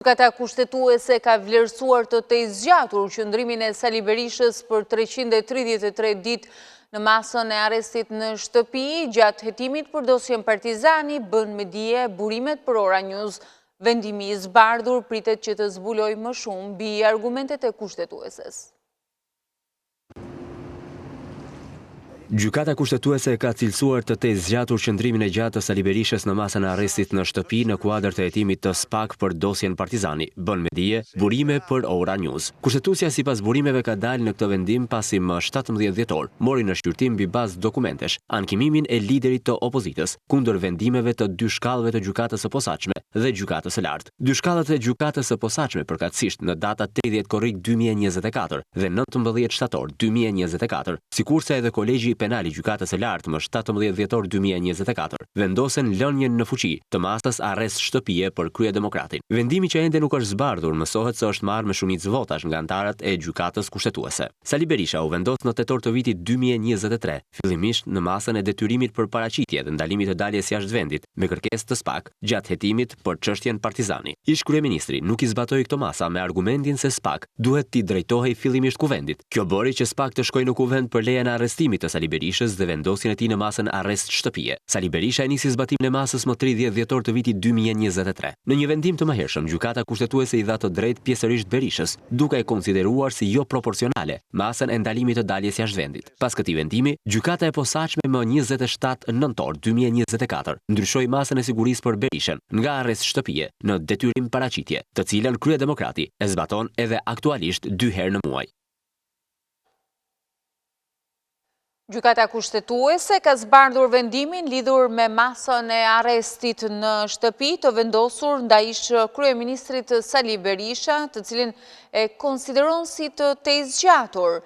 Gjykata kushtetuese ka vlerësuar të zgjatur qëndrimin e Sali Berishës për 333 ditë në masën e arrestit në shtëpi. Gjatë hetimit për dosjen Partizani, bën me dije burimet për Ora News. Vendimi i zbardhur pritet që të zbuloj më shumë mbi argumentet e kushtetueses. Gjykata kushtetuese ka cilësuar të zgjatur qëndrimin e gjatë të Sali Berishës në masën e arrestit në shtëpi në kuadër të hetimit të SPAK për dosjen Partizani, bën me dije burime për Ora News. Kushtetuesja sipas burimeve ka dalë në këtë vendim pasi më 17 dhjetor mori në shqyrtim mbi bazë dokumentesh ankimimin e liderit të opozitës kundër vendimeve të dy shkallëve të gjykatës së posaçme dhe gjykatës së lartë. Dy shkallët e gjykatës së posaçme përkatësisht në data 80 korrik 2024 dhe 19 shtator 2024, sikurse edhe kolegji penal i gjykatës së lartë më 17 dhjetor 2024 vendosen lënien në fuqi të masës arrest shtëpie për Kryedemokratin. Vendimi që ende nuk është zbardhur mësohet se është marrë me shumicë votash nga anëtarët e gjykatës kushtetuese. Sali Berisha u vendos në tetor të vitit 2023, fillimisht në masën e detyrimit për paraqitje dhe ndalimit të daljes jashtë vendit me kërkesë të SPAK gjatë hetimit për çështjen Partizani. Ish kryeministri nuk i zbatoi këto masa me argumentin se SPAK duhet t'i drejtohej fillimisht kuvendit. Kjo bëri që SPAK të shkojë në kuvend për lejen e arrestimit të Sali Berishës dhe vendosjen e tij në masën arrest shtëpie. Sali Berisha e nisi zbatimin e masës më 30 dhjetor të vitit 2023. Në një vendim të mëhershëm, gjykata kushtetuese i dha të drejtë pjesërisht Berishës, duke e konsideruar si jo proporcionale masën e ndalimit të daljes jashtë vendit. Pas këtij vendimi, gjykata e posaçme më 27 nëntor 2024 ndryshoi masën e sigurisë për Berishën nga arrest shtëpie në detyrim paraqitje, të cilën Kryedemokrati e zbaton edhe aktualisht 2 herë në muaj. Gjykata kushtetuese ka zbardhur vendimin lidhur me masën e arrestit në shtëpi të vendosur ndaj ish kryeministrit Sali Berisha, të cilin e konsideron si të zgjatur.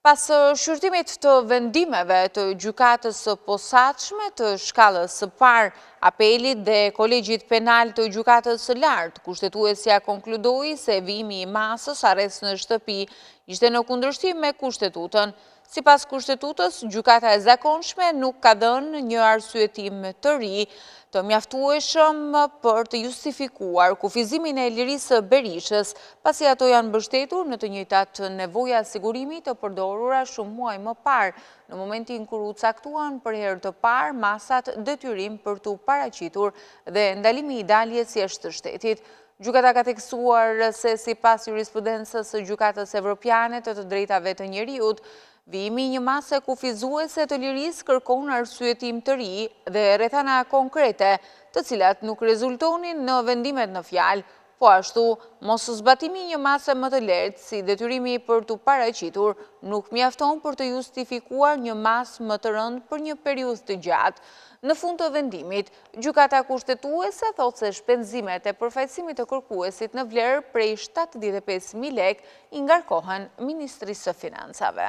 Pas shqyrtimit të vendimeve të gjykatës së posaçme të shkallës së parë, apelit dhe kolegjit penal të gjykatës së lartë, kushtetuesja konkludoi se vimi i masës arrest në shtëpi ishte në kundërshtim me kushtetutën. Sipas kushtetutës, gjykata e zakonshme nuk ka dhënë një arsyetim të ri të mjaftueshëm për të justifikuar kufizimin e lirisë Berishës, pasi ato janë mbështetur në të njëjtat nevoja sigurimi të përdorura shumë muaj më parë, në momentin kur u caktuan për herë të parë masat detyrim për të paraqitur dhe ndalimi i daljes jashtë shtetit. Gjykata ka theksuar se sipas jurisprudencës së Gjykatës Evropiane të drejtave të njerëzit, vimi një mase kufizuese të lirisë kërkon arsyetim të ri dhe rrethana konkrete, të cilat nuk rezultonin në vendimet në fjalë, po ashtu mos zbatimi një mase më të lehtë si detyrimi për të paraqitur nuk mjafton për të justifikuar një masë më të rëndë për një periudhë të gjatë. Në fund të vendimit, gjykata kushtetuese thotë se shpenzimet e përfaqësimit të kërkuesit në vlerë prej 75.000 lekë i ngarkohen Ministrisë së Financave.